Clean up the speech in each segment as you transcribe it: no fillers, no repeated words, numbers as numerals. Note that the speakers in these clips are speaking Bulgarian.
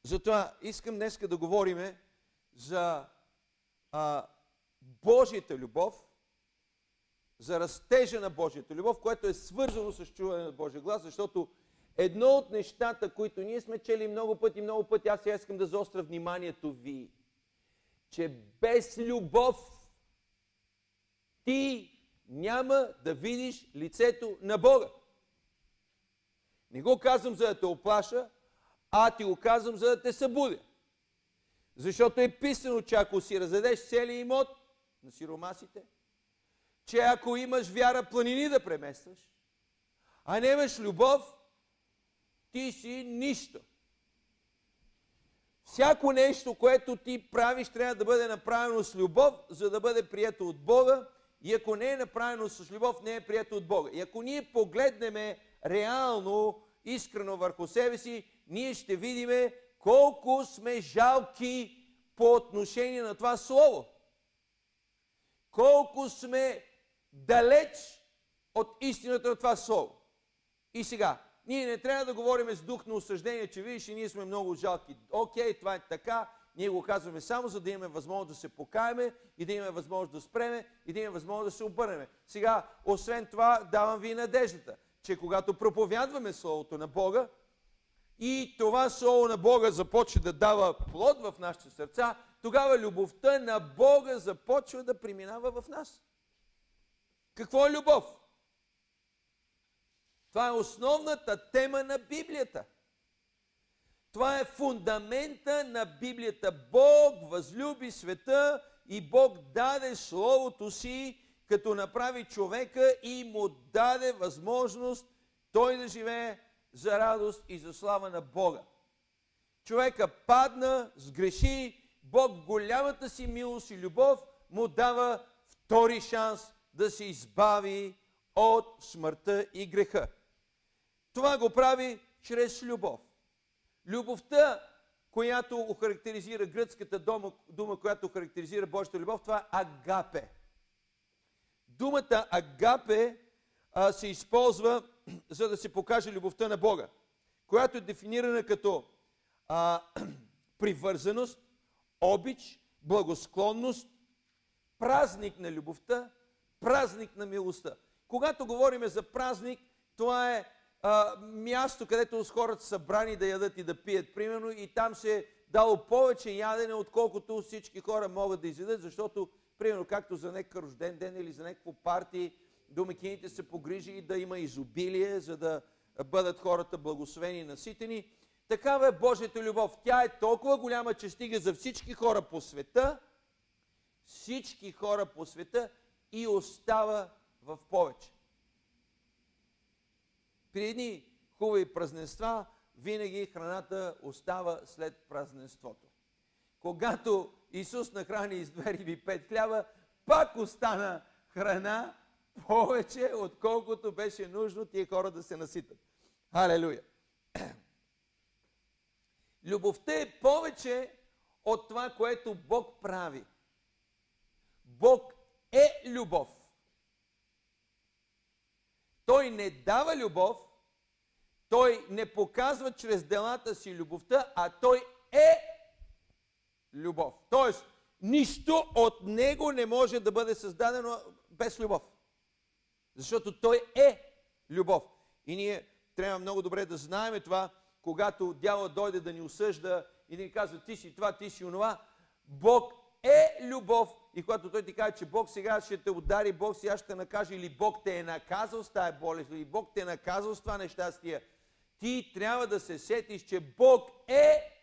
Затова искам днес да говорим за Божията любов, за растежа на Божията любов, което е свързано с чуване на Божия глас, защото едно от нещата, които ние сме чели много пъти, аз сега искам да заостря вниманието ви, че без любов ти няма да видиш лицето на Бога. Не го казвам за да те оплаша, а ти го казвам за да те събудя. Защото е писано, че ако си раздадеш целия имот на сиромасите, че ако имаш вяра планини да преместваш, а не имаш любов, ти си нищо. Всяко нещо, което ти правиш, трябва да бъде направено с любов, за да бъде прието от Бога. И ако не е направено с любов, не е прието от Бога. И ако ние погледнем реално, искрено върху себе си, ние ще видим колко сме жалки по отношение на това слово. Колко сме далеч от истината на това слово. И сега, ние не трябва да говорим с дух на осъждение, че видиш, ние сме много жалки. Окей, това е така. Ние го казваме само за да имаме възможност да се покаяме и да имаме възможност да спреме и да имаме възможност да се обърнем. Сега, освен това, давам ви надеждата, че когато проповядваме Словото на Бога и това Слово на Бога започне да дава плод в нашите сърца, тогава любовта на Бога започва да преминава в нас. Какво е любов? Това е основната тема на Библията. Това е фундамента на Библията. Бог възлюби света и Бог даде Словото си, като направи човека и му даде възможност той да живее за радост и за слава на Бога. Човека падна, сгреши, Бог в голямата си милост и любов му дава втори шанс да се избави от смъртта и греха. Това го прави чрез любов. Любовта, която охарактеризира гръцката дума, която охарактеризира Божията любов, това е агапе. Думата агапе се използва, за да се покаже любовта на Бога, която е дефинирана като привързаност, обич, благосклонност, празник на любовта, празник на милостта. Когато говорим за празник, това е място, където хората са събрани да ядат и да пият, примерно, и там се е дало повече ядене, отколкото всички хора могат да изядат, защото, примерно, както за някакъв рожден ден или за някакво парти, домакините се погрижили да има изобилие, за да бъдат хората благословени и наситени. Такава е Божията любов. Тя е толкова голяма, че стига за всички хора по света, и остава в повече. При едни хубави празненства, винаги храната остава след празненството. Когато Исус нахрани с 2 риби и 5 хляба, пак остана храна повече, отколкото беше нужно тия хора да се наситат. Халелуя! Любовта е повече от това, което Бог прави. Бог е любов. Той не дава любов, той не показва чрез делата си любовта, а той е любов. Тоест, нищо от него не може да бъде създадено без любов. Защото той е любов. И ние трябва много добре да знаем това, когато дяволът дойде да ни осъжда и да ни казва ти си това, ти си онова. Бог е любов. И когато той ти каже, че Бог сега ще те удари, Бог сега ще те накаже, или Бог те е наказал с тая болест, или Бог те е наказал с това нещастие, ти трябва да се сетиш, че Бог е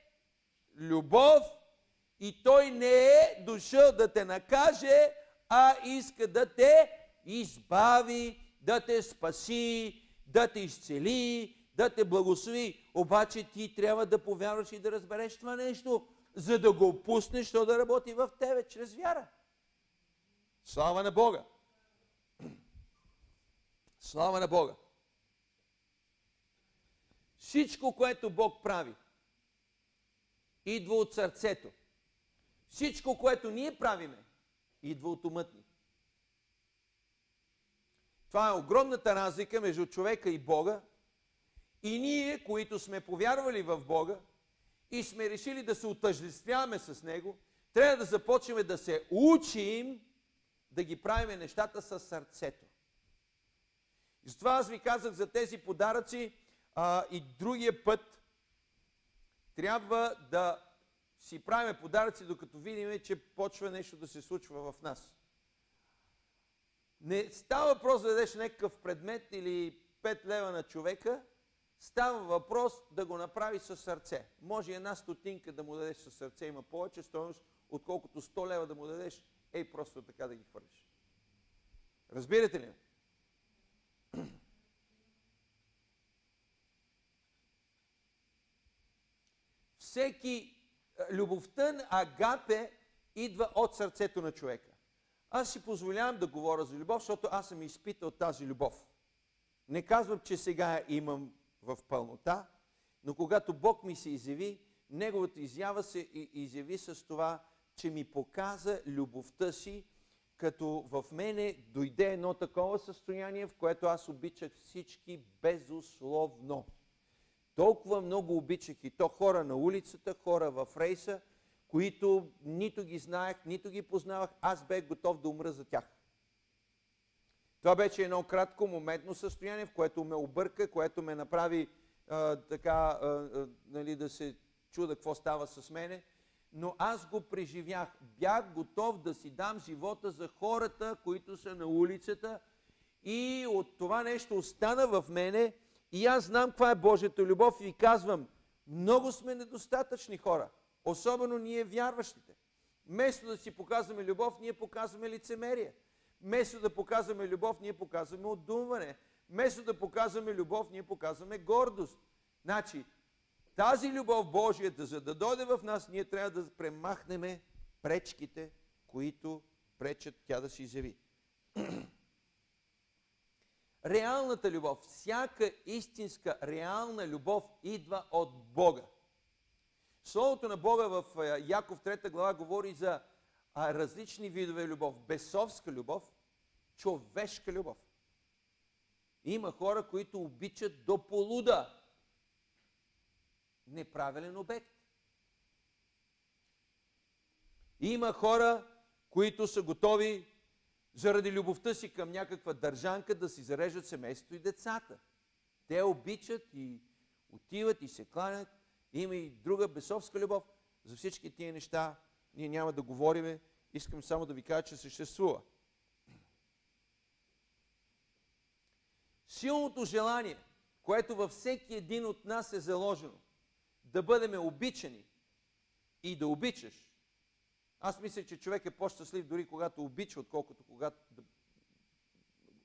любов и той не е дошъл да те накаже, а иска да те избави, да те спаси, да те изцели, да те благослови. Обаче ти трябва да повярваш и да разбереш това нещо, за да го пуснеш, то да работи в тебе чрез вяра. Слава на Бога! Слава на Бога! Всичко, което Бог прави, идва от сърцето. Всичко, което ние правиме, идва от умът ни. Това е огромната разлика между човека и Бога. И ние, които сме повярвали в Бога, и сме решили да се отъждествяваме с Него, трябва да започнем да се учим да ги правим нещата със сърцето. И затова аз ви казах за тези подаръци и другия път трябва да си правим подаръци, докато видим, че почва нещо да се случва в нас. Не става въпрос да дадеш някакъв предмет или 5 лева на човека, става въпрос да го направи със сърце. Може една стотинка да му дадеш със сърце, има повече стойност, отколкото 100 лева да му дадеш, просто така да ги хвърлиш. Разбирате ли? Любовта на агапе идва от сърцето на човека. Аз си позволявам да говоря за любов, защото аз съм изпитал тази любов. Не казвам, че сега я имам в пълнота, но когато Бог ми се изяви, Неговата изява се изяви с това, че ми показа любовта си, като в мене дойде едно такова състояние, в което аз обичах всички безусловно. Толкова много обичах и то хора на улицата, хора в рейса, които нито ги знаех, нито ги познавах, аз бех готов да умра за тях. Това беше едно кратко, моментно състояние, в което ме обърка, което ме направи да се чуда какво става с мене, но аз го преживях. Бях готов да си дам живота за хората, които са на улицата, и от това нещо остана в мене и аз знам каква е Божията любов и ви казвам, много сме недостатъчни хора, особено ние вярващите. Вместо да си показваме любов, ние показваме лицемерие. Вместо да показваме любов, ние показваме отдумване. Вместо да показваме любов, ние показваме гордост. Значи, тази любов Божията, за да дойде в нас, ние трябва да премахнем пречките, които пречат тя да се изяви. Реалната любов, всяка истинска реална любов идва от Бога. Словото на Бога в Яков 3 глава говори за различни видове любов. Бесовска любов, човешка любов. Има хора, които обичат до полуда. Неправилен обект. Има хора, които са готови заради любовта си към някаква държанка да си зарежат семейството и децата. Те обичат и отиват и се кланят. Има и друга бесовска любов. За всички тия неща ние няма да говорим. Искам само да ви кажа, че съществува. Силното желание, което във всеки един от нас е заложено, да бъдем обичани и да обичаш. Аз мисля, че човек е по-щастлив дори когато обича,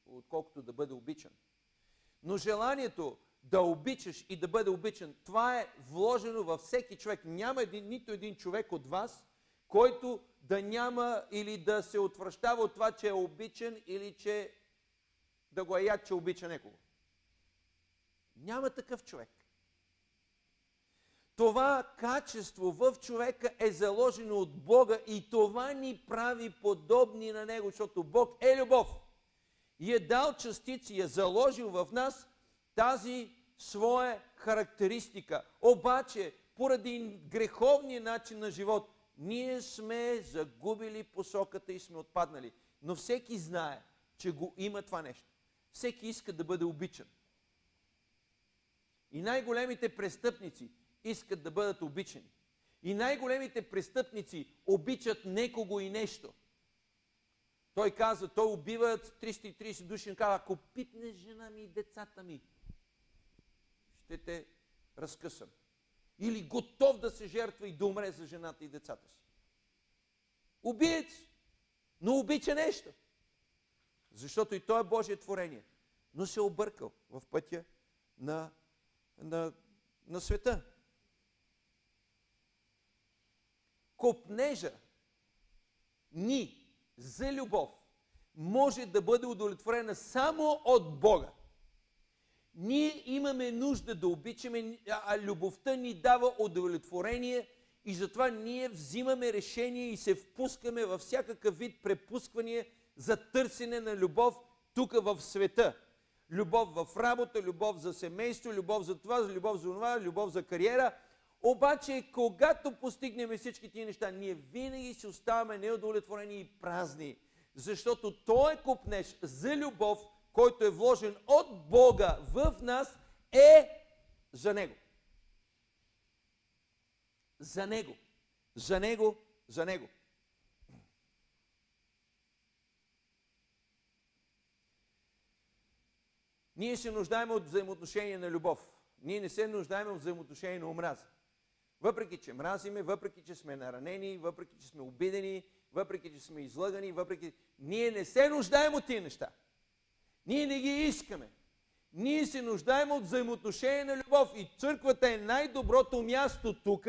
отколкото да бъде обичан. Но желанието да обичаш и да бъде обичан, това е вложено във всеки човек. Няма нито един човек от вас, който да няма или да се отвращава от това, че е обичан или че да го е яд, че обича некого. Няма такъв човек. Това качество в човека е заложено от Бога и това ни прави подобни на Него, защото Бог е любов. И е дал частици, е заложил в нас тази своя характеристика. Обаче, поради греховния начин на живот, ние сме загубили посоката и сме отпаднали. Но всеки знае, че го има това нещо. Всеки иска да бъде обичан. И най-големите престъпници искат да бъдат обичани. И най-големите престъпници обичат некого и нещо. Той казва, той убива 330 души, казва, ако пипнеш жена ми и децата ми, ще те разкъсам. Или готов да се жертва и да умре за жената и децата си. Убиец, но обича нещо. Защото и той е Божие творение. Но се е объркал в пътя на света. Копнежа ни за любов може да бъде удовлетворена само от Бога. Ние имаме нужда да обичаме, а любовта ни дава удовлетворение и затова ние взимаме решение и се впускаме във всякакъв вид препусквания за търсене на любов тук в света. Любов в работа, любов за семейство, любов за това, любов за това, любов за кариера. Обаче, когато постигнем всички тия неща, ние винаги си оставаме неудовлетворени и празни. Защото той купнеж за любов, който е вложен от Бога в нас, е за Него. За Него. За Него. За Него. Ние се нуждаем от взаимоотношение на любов. Ние не се нуждаем от взаимоотношение на омраза. Въпреки, че мразиме, въпреки, че сме наранени, въпреки, че сме обидени, въпреки, че сме излъгани, въпреки... Ние не се нуждаем от тия неща. Ние не ги искаме. Ние се нуждаем от взаимоотношение на любов. И църквата е най-доброто място тук,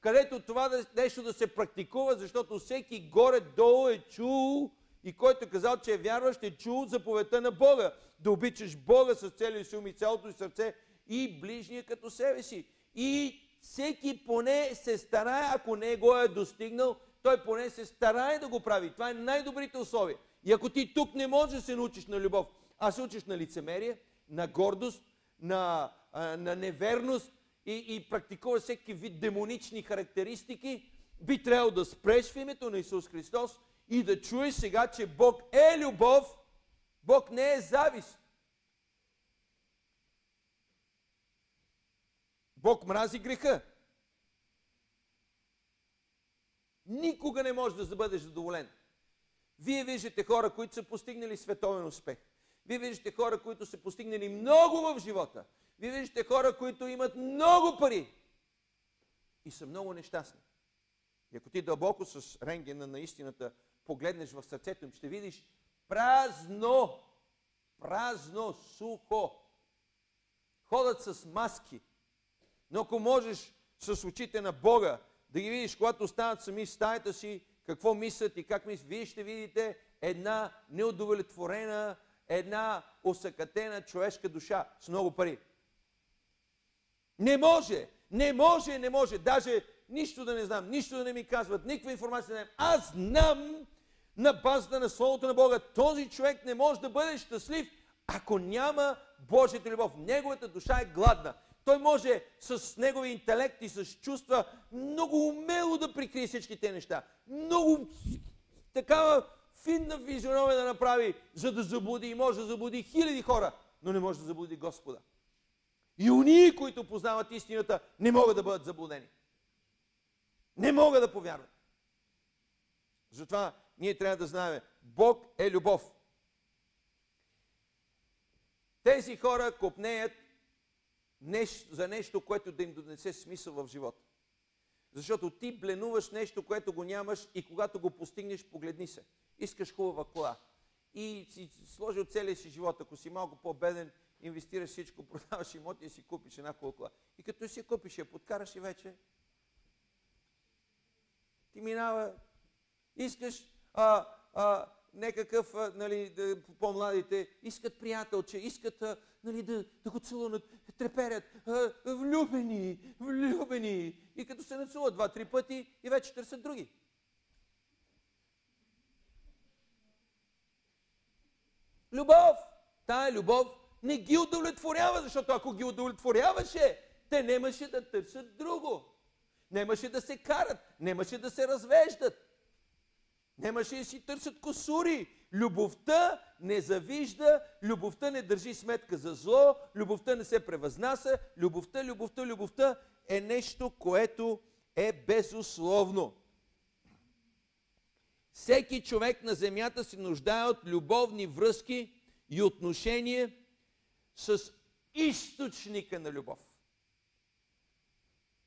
където това нещо да се практикува, защото всеки горе-долу е чул и който е казал, че е вярващ, е чул заповедта на Бога. Да обичаш Бога с целия си ум и цялото си сърце и ближния като себе си. И всеки поне се старае, ако не го е достигнал, той поне се старае да го прави. Това е най-добрите условия. И ако ти тук не можеш да се научиш на любов, а се учиш на лицемерие, на гордост, на неверност и практикуваш всеки вид демонични характеристики, би трябвало да спреш в името на Исус Христос и да чуеш сега, че Бог е любов, Бог не е завист. Бог мрази греха. Никога не можеш да бъдеш задоволен. Вие виждате хора, които са постигнали световен успех. Вие виждате хора, които са постигнали много в живота. Вие виждате хора, които имат много пари и са много нещастни. И ако ти дълбоко с рентгена на истината погледнеш в сърцето им, ще видиш празно, сухо. Ходят с маски. Но ако можеш с очите на Бога да ги видиш, когато останат сами в стаята си, какво мислят и как мислят, вие ще видите една неудовлетворена, една осъкатена човешка душа с много пари. Не може. Даже нищо да не знам, нищо да не ми казват, никаква информация не знам. Аз знам на базата на Словото на Бога, този човек не може да бъде щастлив, ако няма Божията любов. Неговата душа е гладна. Той може с неговия интелект и с чувства много умело да прикрие всички тези неща. Много такава финна физиономия да направи, за да заблуди. И може да заблуди хиляди хора, но не може да заблуди Господа. И онии, които познават истината, не могат да бъдат заблудени. Не могат да повярват. Затова ние трябва да знаем, Бог е любов. Тези хора копнеят за нещо, което да им донесе смисъл в живота. Защото ти бленуваш нещо, което го нямаш и когато го постигнеш, погледни се. Искаш хубава кола. И си сложил целия си живот. Ако си малко по-беден, инвестираш всичко, продаваш имоти и си купиш една хубава кола. И като си купиш, я подкараш и вече ти минава. Искаш некакъв, нали, по-младите, искат приятелче, искат нали, да го целунат, треперят, влюбени. И като се нацелуват 2-3 пъти и вече търсят други. Любов! Тая любов не ги удовлетворява, защото ако ги удовлетворяваше, те нямаше да търсят друго. Нямаше да се карат, нямаше да се развеждат. Нямаше да си търсят косури. Любовта не завижда, любовта не държи сметка за зло, любовта не се превъзнася. Любовта е нещо, което е безусловно. Всеки човек на земята се нуждае от любовни връзки и отношения с източника на любов.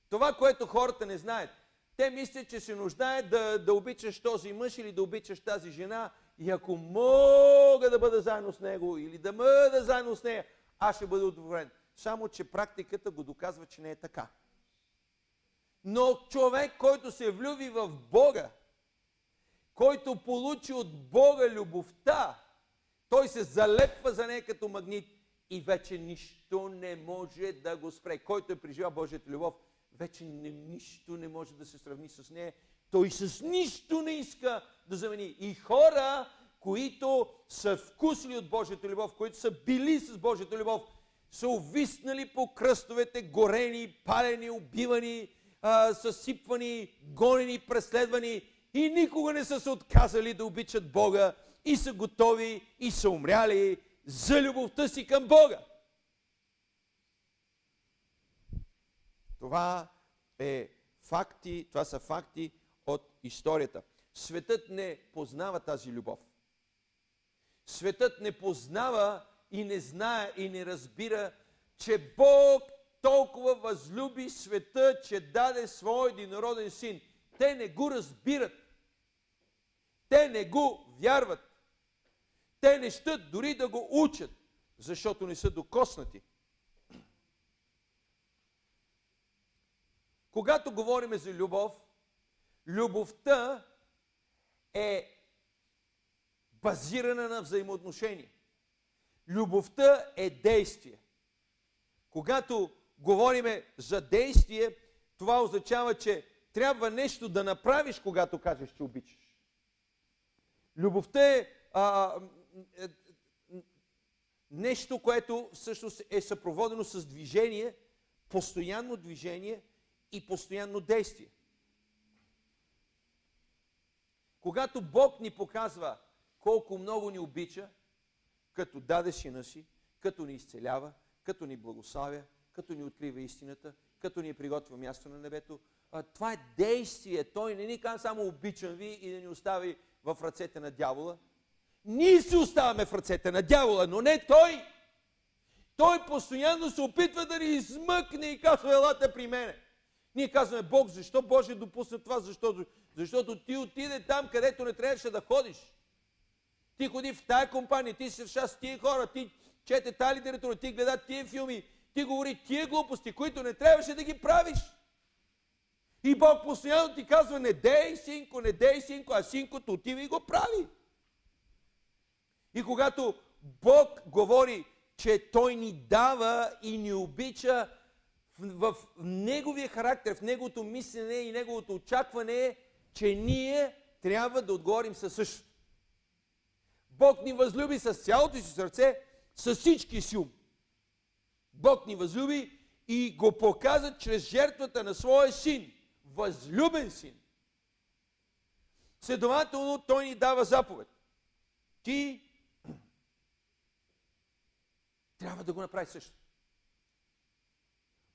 Това, което хората не знаят. Те мислят, че се нуждаят да обичаш този мъж или да обичаш тази жена и ако мога да бъда заедно с него или да бъда заедно с нея, аз ще бъда удовлетворен. Само, че практиката го доказва, че не е така. Но човек, който се влюби в Бога, който получи от Бога любовта, той се залепва за нея като магнит и вече нищо не може да го спре. Който е преживял Божията любов, вече нищо не може да се сравни с нея. Той с нищо не иска да замени. И хора, които са вкусили от Божията любов, които са били с Божията любов, са увиснали по кръстовете, горени, палени, убивани, съсипвани, гонени, преследвани и никога не са се отказали да обичат Бога и са готови и са умряли за любовта си към Бога. Това са факти от историята. Светът не познава тази любов. Светът не познава и не знае и не разбира, че Бог толкова възлюби света, че даде своя единороден син. Те не го разбират. Те не го вярват. Те не щат дори да го учат, защото не са докоснати. Когато говорим за любов, любовта е базирана на взаимоотношения. Любовта е действие. Когато говорим за действие, това означава, че трябва нещо да направиш, когато кажеш, че обичаш. Любовта е нещо, което всъщност е съпроводено с движение, постоянно движение и постоянно действие. Когато Бог ни показва колко много ни обича, като даде сина си, като ни изцелява, като ни благославя, като ни открива истината, като ни приготвя място на небето, това е действие. Той не ни казва само обичам ви и да ни остави в ръцете на дявола. Ние се оставаме в ръцете на дявола, но не той. Той постоянно се опитва да ни измъкне и казва, елате при мене. Ние казваме, Бог, защо Боже допусна това? Защото ти отиде там, където не трябваше да ходиш. Ти ходи в тая компания, ти се среща с тия хора, ти чете тая литература, ти гледа тия филми, ти говори тия глупости, които не трябваше да ги правиш. И Бог постоянно ти казва, не дей, синко, а синкото отива и го прави. И когато Бог говори, че Той ни дава и ни обича, в Неговия характер, в Неговото мислене и Неговото очакване е, че ние трябва да отговорим със същото. Бог ни възлюби с цялото си сърце, с всички си ум. Бог ни възлюби и го показа чрез жертвата на своя син, възлюбен син. Следователно, Той ни дава заповед. Ти трябва да го направиш също.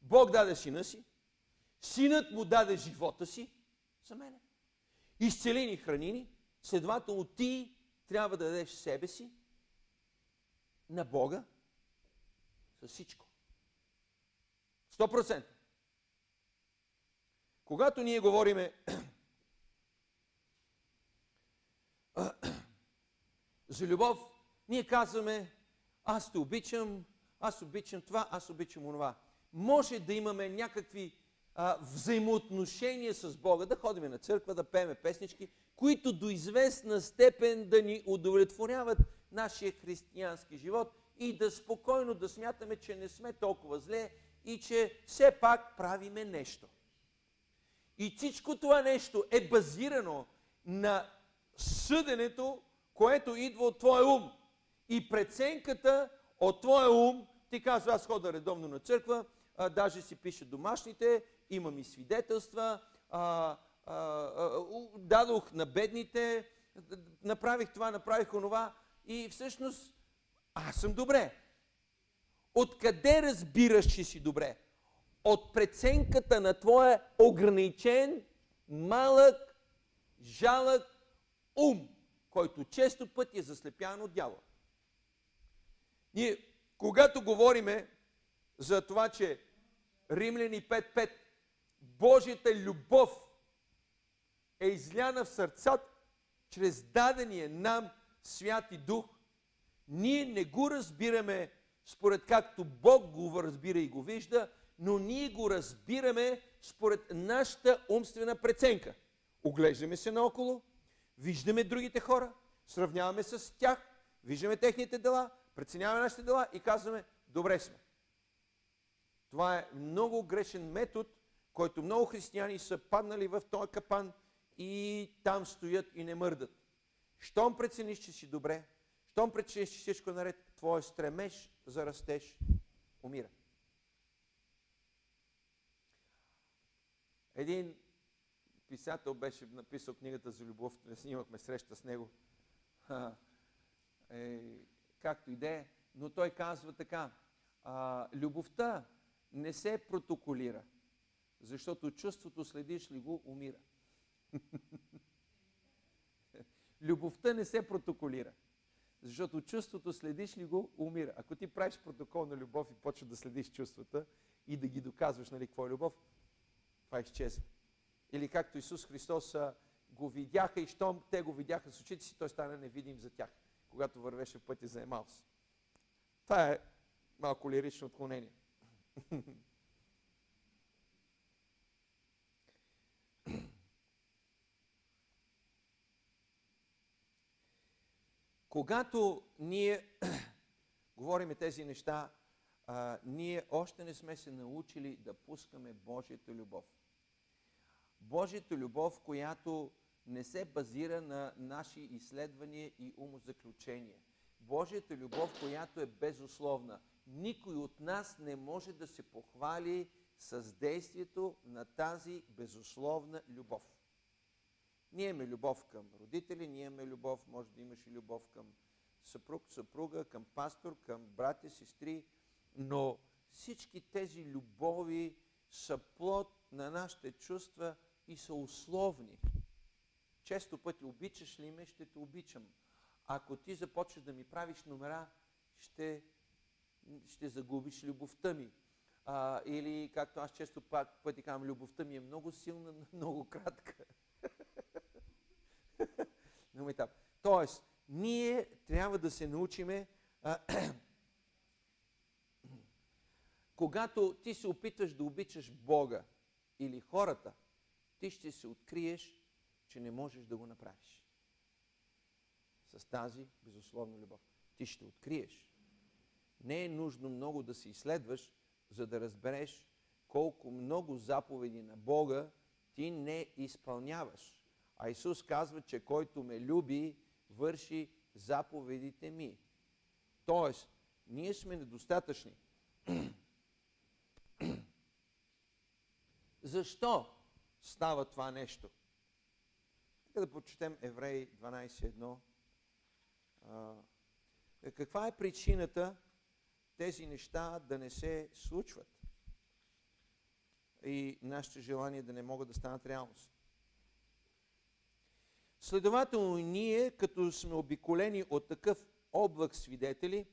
Бог даде сина си, синът му даде живота си за мене. Изцели ни, храни ни, следователно ти трябва да дадеш себе си на Бога с всичко. 100%. Когато ние говориме за любов, ние казваме, аз те обичам, аз обичам това, аз обичам онова. Може да имаме някакви взаимоотношения с Бога, да ходим на църква, да пеем песнички, които до известна степен да ни удовлетворяват нашия християнски живот и да спокойно да смятаме, че не сме толкова зле и че все пак правиме нещо. И всичко това нещо е базирано на съденето, което идва от твоя ум. И преценката от твоя ум, ти казва, аз ходя редовно на църква, даже си пиша домашните, имам и свидетелства, дадох на бедните, направих това, направих онова и всъщност аз съм добре. Откъде разбираш, че си добре? От преценката на твоя ограничен, малък, жалък ум, който често пъти е заслепян от дявола. Ние, когато говориме за това, че Римляни 5.5, Божията любов е изляна в сърцата чрез дадения нам Святи Дух, ние не го разбираме според както Бог го разбира и го вижда, но ние го разбираме според нашата умствена преценка. Оглеждаме се наоколо, виждаме другите хора, сравняваме с тях, виждаме техните дела, преценяваме нашите дела и казваме, добре сме. Това е много грешен метод, който много християни са паднали в този капан и там стоят и не мърдат. Щом прецениш, че си добре, щом прецениш, че всичко е наред, твой стремеж за растеж умира. Един писател беше написал книгата за любов, имахме среща с него, както и да е, но той казва така, любовта не се протоколира, защото чувството, следиш ли го, умира. Любовта не се протоколира, защото чувството, следиш ли го, умира. Ако ти правиш протокол на любов и почваш да следиш чувствата и да ги доказваш, нали, какво е любов, това изчезва. Или както Исус Христос го видяха и щом те го видяха с очите си, той стана невидим за тях, когато вървеше в пътя за Емаус. Това е малко лирично отклонение. Когато ние говорим тези неща, ние още не сме се научили да пускаме Божията любов. Божията любов, която не се базира на наши изследвания и умозаключения. Божията любов, която е безусловна. Никой от нас не може да се похвали с действието на тази безусловна любов. Ние имаме любов към родители, ние имаме любов, може да имаш и любов към съпруг, съпруга, към пастор, към братя, сестри, но всички тези любови са плод на нашите чувства и са условни. Често пъти обичаш ли ме, ще те обичам. Ако ти започнеш да ми правиш номера, ще загубиш любовта ми. Или, както аз често пъти казвам, любовта ми е много силна, но много кратка. Тоест, ние трябва да се научиме, когато ти се опитваш да обичаш Бога или хората, ти ще се откриеш, че не можеш да го направиш. С тази безусловна любов. Ти ще откриеш. Не е нужно много да се изследваш, за да разбереш колко много заповеди на Бога ти не изпълняваш. А Исус казва, че който ме люби, върши заповедите ми. Тоест, ние сме недостатъчни. Защо става това нещо? Нека да прочетем Евреи 12.1. Каква е причината тези неща да не се случват? И нашите желания да не могат да станат реалност. Следователно, ние, като сме обиколени от такъв облак свидетели,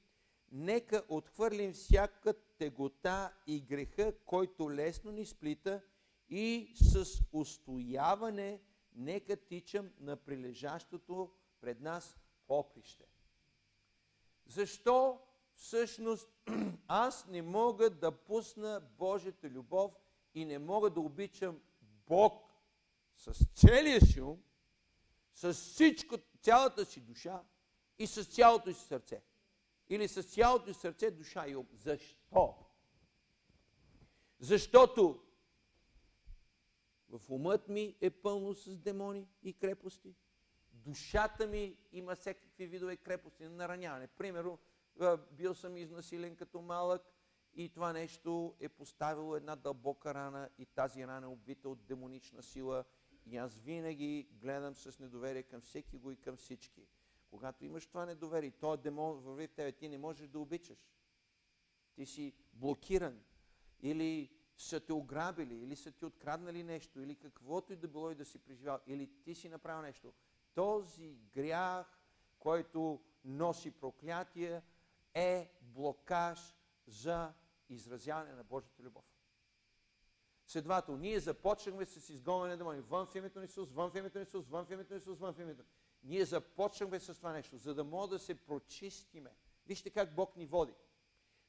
нека отхвърлим всяка тегота и греха, който лесно ни сплита, и с устояване нека тичам на прилежащото пред нас поприще. Защо всъщност аз не мога да пусна Божията любов и не мога да обичам Бог с целия си ум, с всичко, цялата си душа и с цялото си сърце? Или с цялото си сърце, душа и ум. Защо? Защото в умът ми е пълно с демони и крепости. Душата ми има всякакви видове крепости на нараняване. Примерно, бил съм изнасилен като малък и това нещо е поставило една дълбока рана и тази рана е обвита от демонична сила. И аз винаги гледам с недоверие към всеки го и към всички. Когато имаш това недоверие, този демон върви в тебе, ти не можеш да обичаш. Ти си блокиран. Или са те ограбили, или са ти откраднали нещо, или каквото и да било и да си преживял, или ти си направил нещо. Този грях, който носи проклятие, е блокаж за изразяване на Божията любов. Следователно, ние започнахме с изгонване на демони. Вън в името на Исус, вън в името на Исус, вън в името на Исус, вън в името. Ние започнахме с това нещо, за да може да се прочистиме. Вижте как Бог ни води.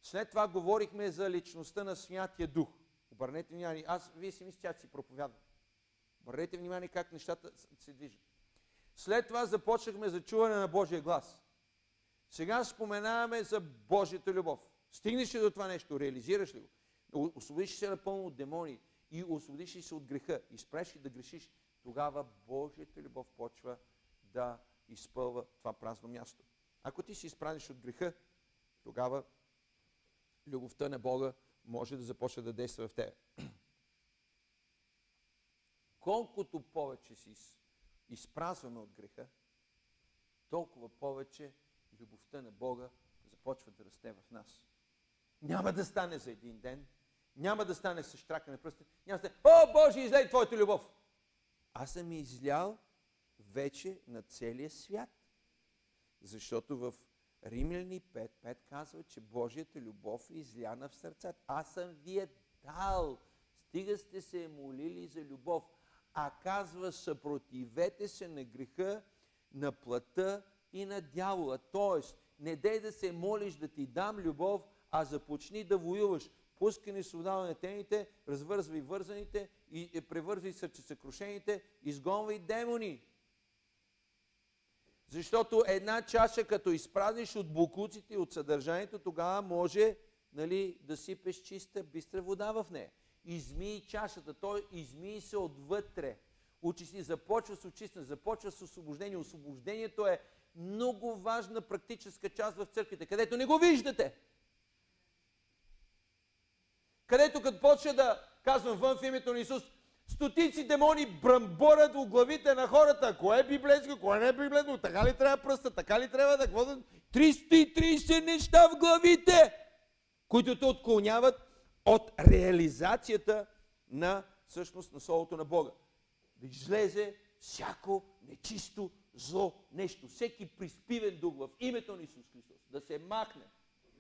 След това говорихме за личността на Святия Дух. Обърнете внимание. Вие си мислите, че си проповядвам. Обърнете внимание как нещата се движат. След това започнахме за чуване на Божия глас. Сега споменаваме за Божията любов. Стигнеш ли до това нещо, реализираш ли го? Освободиш се напълно от демони и освободиш ли се от греха и спреш ли да грешиш, тогава Божията любов почва да изпълва това празно място. Ако ти си изпраниш от греха, тогава любовта на Бога може да започне да действа в тебе. Колкото повече си изпразваме от греха, толкова повече любовта на Бога започва да расте в нас. Няма да стане за един ден, няма да стане с щрака на пръста, няма да стане, о Боже, излей Твоята любов. Аз съм излял вече на целия свят. Защото в Римляни 5.5 казва, че Божията любов е изляна в сърцата. Аз съм ви е дал. Стига сте се молили за любов. А казва, съпротивете се на греха, на плътта и на дявола. Тоест, не дей да се молиш да ти дам любов, а започни да воюваш. Пускани свобода на тените, развързвай вързаните и превързвай сърцесъкрушените, изгонвай демони. Защото една чаша, като изпразниш от боклуците и от съдържанието, тогава може, нали, да сипеш чиста, бистра вода в нея. Измий чашата, той измий се отвътре. Очисти, започва с очистване, започва с освобождение. Освобождението е много важна практическа част в църквите, където не го виждате. Където като почне да казвам вън в името на Исус, стотици демони брамборят в главите на хората. Кое е библейско, кое не е библейско, така ли трябва пръста, така ли трябва да водят 330 неща в главите, които те отклоняват от реализацията на всъщност на Словото на Бога. Да излезе всяко нечисто зло нещо, всеки приспивен дух в името на Исус Христос, да се махне.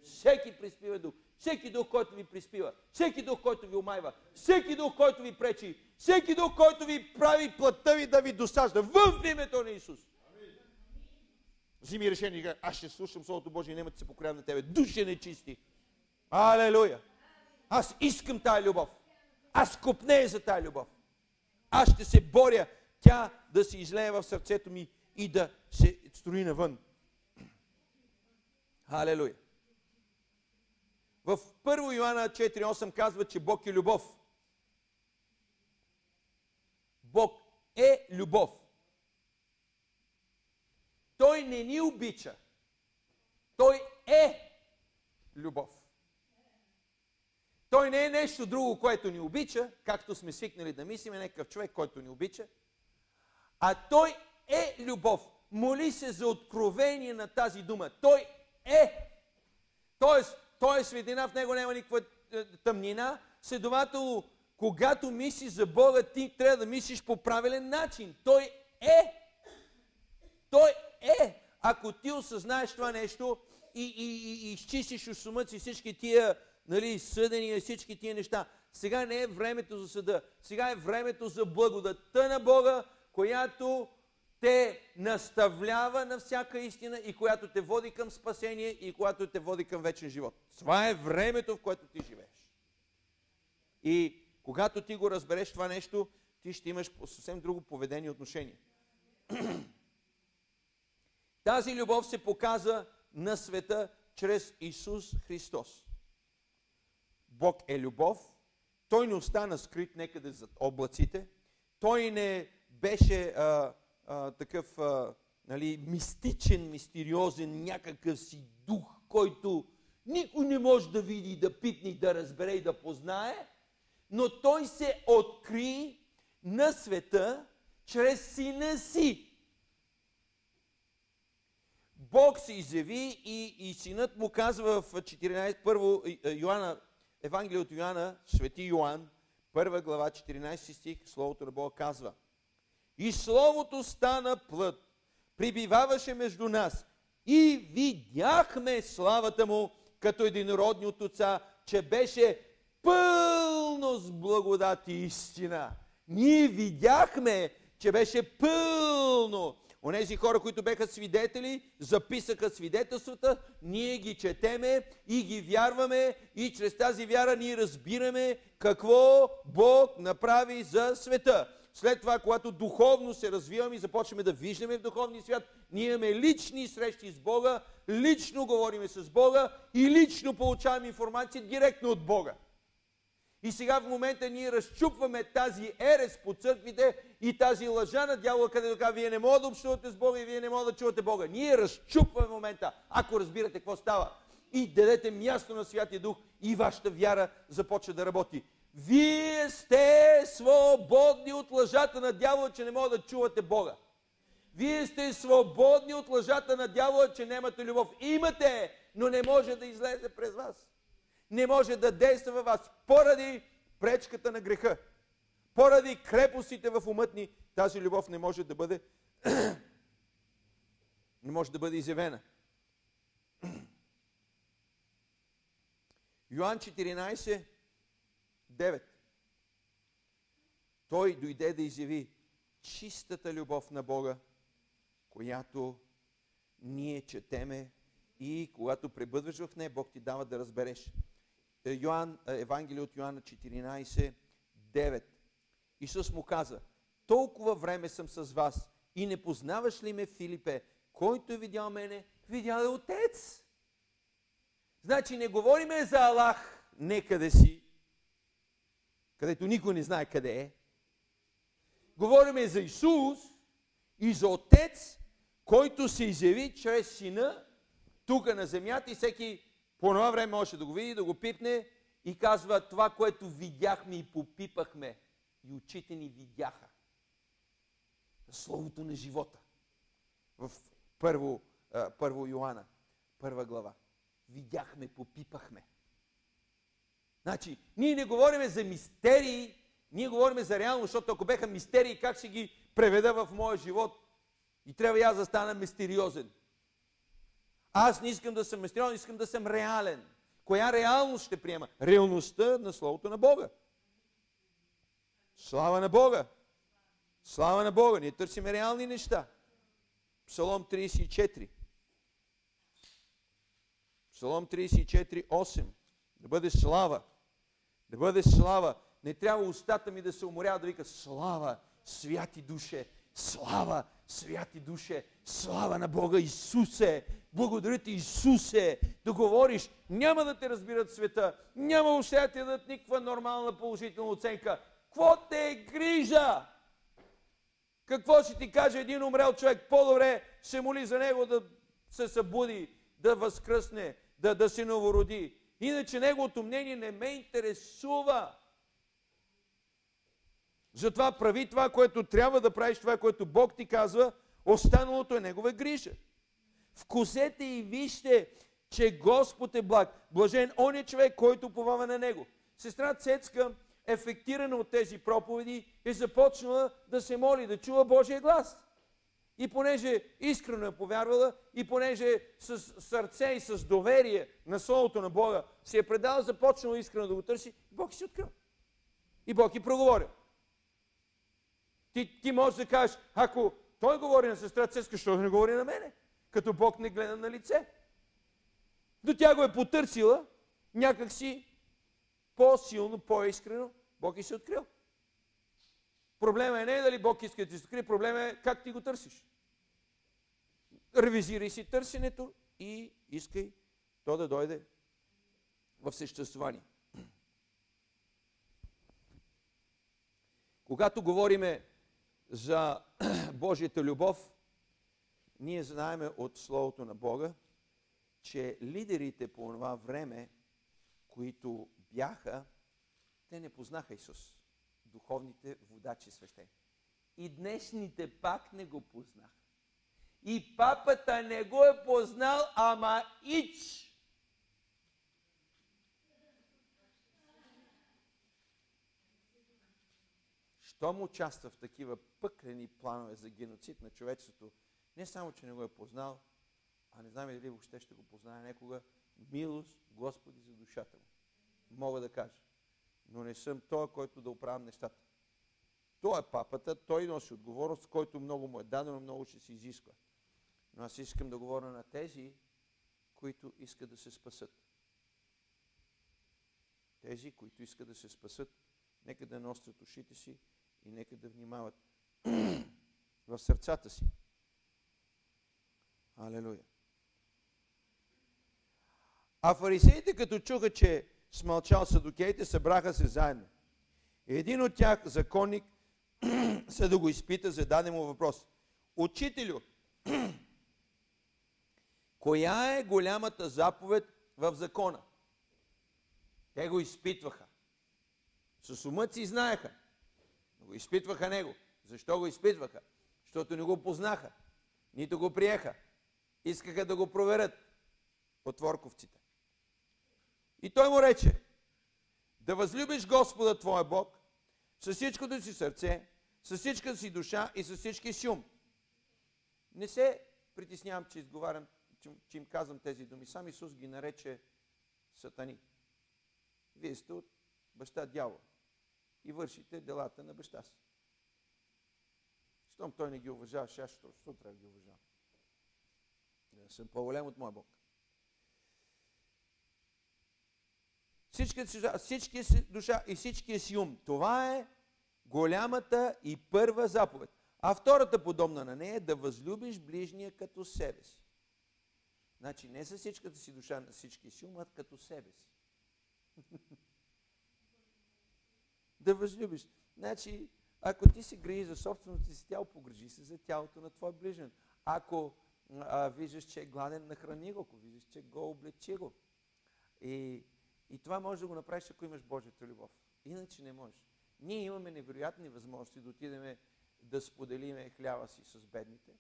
Всеки приспивен дух, всеки дух, който ви приспива, всеки дух, който ви омайва, всеки дух, който ви пречи, всеки дух, който ви прави плътта ви да ви досажда, в името на Исус. Вземи решение и кажа, аз ще слушам Словото Божие и няма да се покорявам на тебе. Душе нечисти. Алелуя! Аз искам тая любов. Аз копнея за тая любов. Аз ще се боря тя да се излее в сърцето ми и да се строи навън. Алелуя! В 1 Йоанна 4.8 казва, че Бог е любов. Бог е любов. Той не ни обича. Той е любов. Той не е нещо друго, което ни обича, както сме свикнали да мислим, някакъв човек, който ни обича, а Той е любов. Моли се за откровение на тази дума. Той е. Тоест, Той е светлина, в Него няма никаква тъмнина. Следователно, когато мислиш за Бога, ти трябва да мислиш по правилен начин. Той е. Той е. Ако ти осъзнаеш това нещо и изчистиш от сума си всички тия, нали, съдения, всички тия неща, сега не е времето за съда. Сега е времето за благодатта на Бога, която те наставлява на всяка истина и която те води към спасение и която те води към вечен живот. Това е времето, в което ти живееш. И когато ти го разбереш това нещо, ти ще имаш съвсем друго поведение и отношение. Тази любов се показа на света чрез Исус Христос. Бог е любов. Той не остана скрит некъде зад облаците. Той не беше такъв нали, мистичен, мистериозен, някакъв си дух, който никой не може да види, да пипне, да разбере и да познае, но той се откри на света чрез Сина си. Бог се изяви и Синът му казва в 1 Йоанна, Евангелие от Йоанна, Свети Йоан, 1 глава, 14 стих, Словото на Бога казва: и Словото стана плът, прибиваваше между нас и видяхме славата му като единородни от Отца, че беше пълно с благодат и истина. Ние видяхме, че беше пълно. Онези хора, които беха свидетели, записаха свидетелствата, ние ги четеме и ги вярваме и чрез тази вяра ние разбираме какво Бог направи за света. След това, когато духовно се развиваме и започваме да виждаме в духовния свят, ние имаме лични срещи с Бога, лично говориме с Бога и лично получаваме информация директно от Бога. И сега в момента ние разчупваме тази ерес по църквите и тази лъжа на дявола, където казва, вие не можете да общувате с Бога и вие не можете да чувате Бога. Ние разчупваме в момента, ако разбирате какво става. и дадете място на Святия Дух и вашата вяра започва да работи. Вие сте свободни от лъжата на дявола, че не може да чувате Бога. Вие сте свободни от лъжата на дявола, че нямате любов. Имате, но не може да излезе през вас. Не може да действа във вас поради пречката на греха. Поради крепостите в умът ни, тази любов не може да бъде не може да бъде изявена. Йоан 14, 9. Той дойде да изяви чистата любов на Бога, която ние четеме и когато пребъдваш в нея, Бог ти дава да разбереш. Евангелие от Йоанна 14, 9. Исус му каза: толкова време съм с вас и не познаваш ли ме, Филипе? Който е видял мене, видял е Отец. Значи не говориме за Аллах некъде си, където никой не знае къде е. Говориме за Исус и за Отец, който се изяви чрез Сина тук на земята и всеки по това време може да го види, да го пипне и казва: това, което видяхме и попипахме и очите ни видяха. Словото на живота. В първо Йоанна, 1 глава. Видяхме, попипахме. Значи, ние не говорим за мистерии, ние говорим за реално, защото ако беха мистерии, как ще ги преведа в моя живот? И трябва и аз да стана мистериозен. Аз не искам да съм мистериозен, искам да съм реален. Коя реалност ще приема? Реалността на Словото на Бога. Слава на Бога! Слава на Бога! Ние търсим реални неща. Псалом 34. Псалом 34, 8. Да бъде слава. Да бъде слава. Не трябва устата ми да се уморява да вика: слава, святи душе, слава, святи душе, слава на Бога, Исусе, благодаря ти, Исусе, да говориш. Няма да те разбират света, няма въобще да ти дадат никаква нормална положителна оценка. Какво те е грижа? Какво ще ти каже един умрял човек? По-добре се моли за него да се събуди, да възкръсне, да се новороди. Иначе неговото мнение не ме интересува. Затова прави това, което трябва да правиш, това, което Бог ти казва, останалото е негова грижа. Вкусете и вижте, че Господ е благ. Блажен он е човек, който уповава на Него. Сестра Цецка, ефектирана от тези проповеди, е започнала да се моли, да чува Божия глас. И понеже искрено е повярвала, и понеже с сърце и с доверие на Словото на Бога се е предала, започнала искрено да го търси, Бог се открил. И Бог и проговорил. Ти можеш да кажеш: ако той говори на сестра Цецка, защо да не говори на мене? Като Бог не гледа на лице. Но тя го е потърсила, някакси по-силно, по-искрено, Бог и се открил. Проблема е не дали Бог иска да ти се открие, проблема е как ти го търсиш. Ревизирай си търсенето и искай то да дойде в съществуване. Когато говориме за Божията любов, ние знаем от Словото на Бога, че лидерите по това време, които бяха, те не познаха Исус. Духовните водачи свещени. И днешните пак не го познаха. И папата не го е познал, ама ич. Щом участва в такива пъклени планове за геноцид на човечеството, не само, че не го е познал, а не знам дали въобще ще го познае някога, милост Господи за душата му. Мога да кажа. Но не съм той, който да оправям нещата. Той е папата, той носи отговорност, който много му е дадено, много ще се изисква. Но аз искам да говоря на тези, които искат да се спасат. Тези, които искат да се спасат, нека да носят ушите си и нека да внимават в сърцата си. Алелуя. А фарисеите, като чуха, че смълчал садукеите, събраха се заедно. Един от тях, законник, за да го изпита, зададе му въпрос: Учителю, коя е голямата заповед в закона. Те го изпитваха. С умът си знаеха. Но го изпитваха него. Защо го изпитваха? Защото не го познаха. Нито го приеха. Искаха да го проверят от ворковците. И той му рече: да възлюбиш Господа твоя Бог с всичкото си сърце, с всичката си душа и с всичкия си ум. Не се притеснявам, че изговарям, че им казвам тези думи. Сам Исус ги нарече сатани. Вие сте от баща дявол и вършите делата на баща си. Щом той не ги уважава, аз защо трябва да ги уважавам? Да съм по-голям от моя Бог. Всичкия си душа и всичкия си ум. Това е голямата и първа заповед. А втората, подобна на нея, е да възлюбиш ближния като себе си. Значи не със всичката си душа, на всичкия си ум, а като себе си. Да възлюбиш. Значи, ако ти се грижиш за собственото си тяло, погрижи се за тялото на твой ближен. Ако виждаш, че е гладен, нахрани го. Ако виждаш, че го, облечи го. И това можеш да го направиш, ако имаш Божията любов. Иначе не можеш. Ние имаме невероятни възможности да отидем да споделиме хляба си с бедните.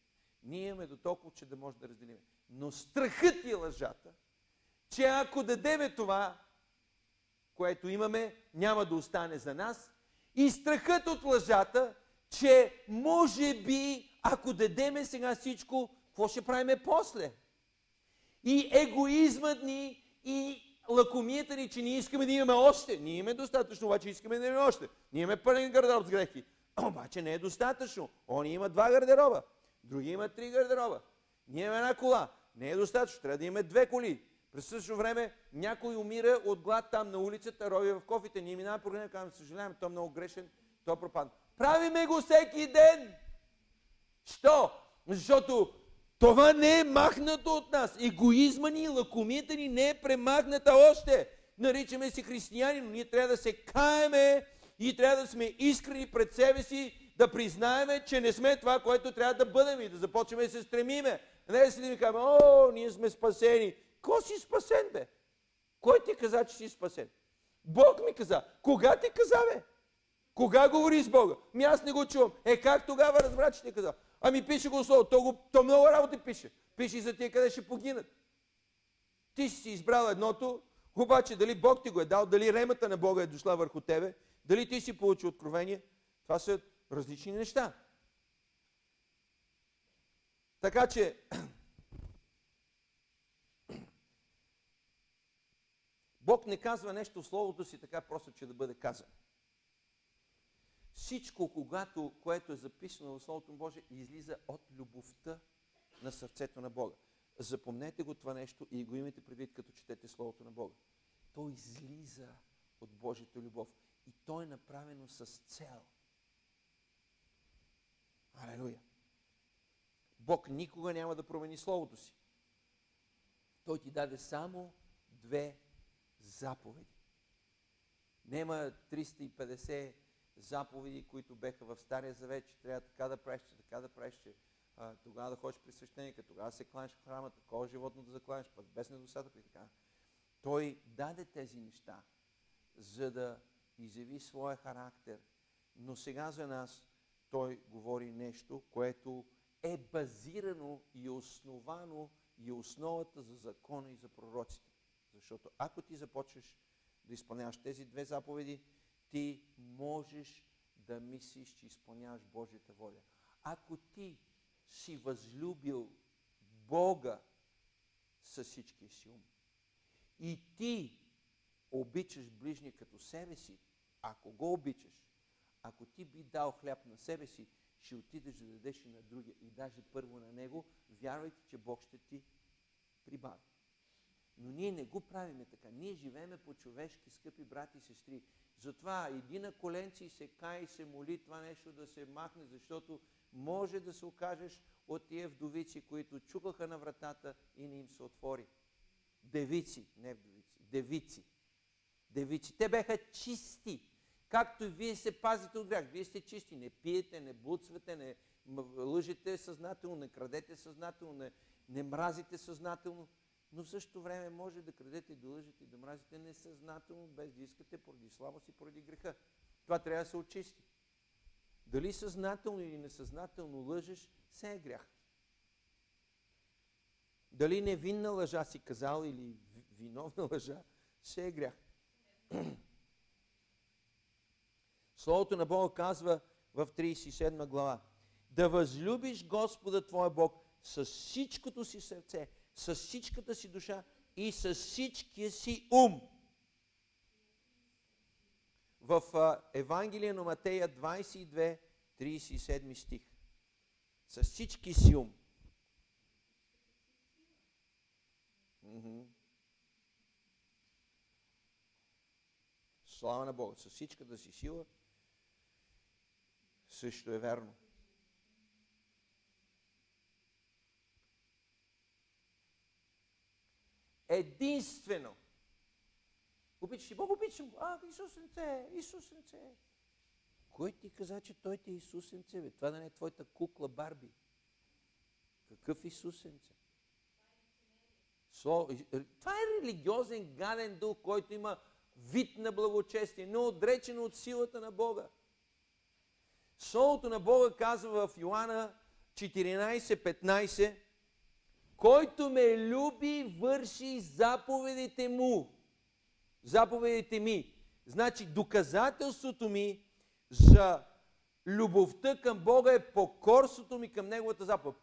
Ние имаме до толкова, че да може да разделиме. Но страхът и лъжата, че ако дадеме това, което имаме, няма да остане за нас. И страхът от лъжата, че може би, ако дадеме сега всичко, какво ще правиме после? И егоизмът ни, и лакомията ни, че ние искаме да имаме още. Ние имаме достатъчно, обаче искаме да имаме още. Ние имаме пълен гардероб с грехи. Обаче не е достатъчно. Они има 2 гардероба, други има 3 гардероба. Ние имаме 1 кола. Не е достатъчно. Трябва да имаме 2 коли. През същото време някой умира от глад там на улицата, рови в кофите. Ние минаваме по време, казваме: съжалявам, той е много грешен, той е пропадна. Правиме го всеки ден. Що? Защото това не е махнато от нас. Егоизма ни и лакомията ни не е премахната още. Наричаме се християни, но ние трябва да се каеме и трябва да сме искрени пред себе си, да признаеме, че не сме това, което трябва да бъдем и да започнем да се стремиме. Не да седим и казваме: о, ние сме спасени. Кой си спасен, бе? Кой ти каза, че си спасен? Бог ми каза. Кога ти каза, бе? Кога говори с Бога? Аз не го чувам. Как тогава разбра, че ти каза? Пише го слово. То много работи пише. Пише и за тия къде ще погинат. Ти си избрал едното, обаче дали Бог ти го е дал, дали ремата на Бога е дошла върху тебе, дали ти си получил откровение, това са различни неща. Така че Бог не казва нещо в Словото си така просто, че да бъде казано. Всичко, което е записано в Словото Божие, излиза от любовта на сърцето на Бога. Запомнете го това нещо и го имайте предвид, като четете Словото на Бога. То излиза от Божията любов и то е направено с цел. Алелуя! Бог никога няма да промени Словото си. Той ти даде само 2 заповеди. Нема 350 заповеди, които беха в Стария Завет, че трябва така да правиш, че така да правиш, че тогава да ходиш при свещеника, тогава да се кланеш в храма, такова животно да закланеш, пък без недостатък и така. Той даде тези неща, за да изяви своя характер. Но сега за нас той говори нещо, което е базирано и основано и основата за закона и за пророците. Защото ако ти започнеш да изпълняваш тези 2 заповеди, ти можеш да мислиш, че изпълняваш Божията воля. Ако ти си възлюбил Бога със всичкия си ум и ти обичаш ближния като себе си, ако го обичаш, ако ти би дал хляб на себе си, ще отидеш да дадеш и на другия, и даже първо на него, вярвайте, че Бог ще ти прибави. Но ние не го правиме така. Ние живееме по-човешки, скъпи брати и сестри. Затова иди на коленци и се кай и се моли това нещо да се махне, защото може да се окажеш от тия вдовици, които чукаха на вратата и не им се отвори. Девици, не вдовици, девици. Девици. Те беха чисти. Както и вие се пазите от грях. Вие сте чисти. Не пиете, не блудствате, не лъжете съзнателно, не крадете съзнателно, не мразите съзнателно. Но в същото време може да крадете, да лъжете и да мразите несъзнателно, без да искате, поради слабост и поради греха. Това трябва да се очисти. Дали съзнателно или несъзнателно лъжеш, все е грях. Дали невинна лъжа си казал или виновна лъжа, все е грях. Словото на Бога казва в 37 глава: да възлюбиш Господа твоя Бог с всичкото си сърце, с всичката си душа и с всичкия си ум. В Евангелие на Матея 22, 37 стих. С всички си ум. Слава на Бога. С всичката си сила също е верно. Единствено. Обичаш ли Бог? Обичам го. Исусенце, Исусенце. Кой ти каза, че той ти е Исусенце? Бе? Това да не е твоята кукла Барби. Какъв Исусенце? Това е религиозен гаден дух, който има вид на благочестие, но отречен от силата на Бога. Словото на Бога казва в Йоанна 14:15: който ме люби, върши заповедите му. Заповедите ми. Значи доказателството ми за любовта към Бога е покорството ми към Неговата заповед.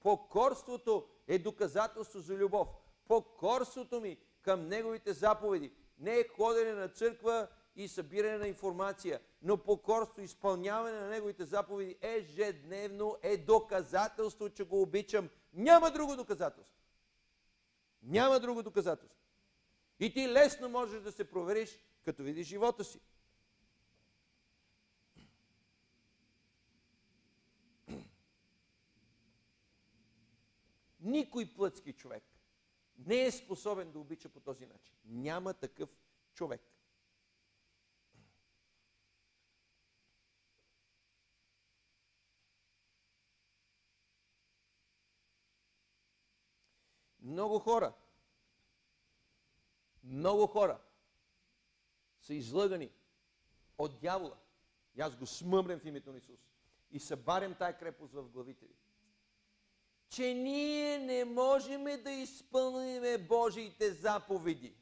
Покорството е доказателство за любов. Покорството ми към Неговите заповеди. Не е ходене на църква и събиране на информация, но покорство, изпълняване на Неговите заповеди ежедневно е доказателство, че го обичам. Няма друго доказателство. Няма друго доказателство. И ти лесно можеш да се провериш, като видиш живота си. Никой плътски човек не е способен да обича по този начин. Няма такъв човек. Много хора са излъгани от дявола. И аз го смъмрям в името на Исус. И събарям тая крепост в главите ви. Че ние не можем да изпълним Божиите заповеди.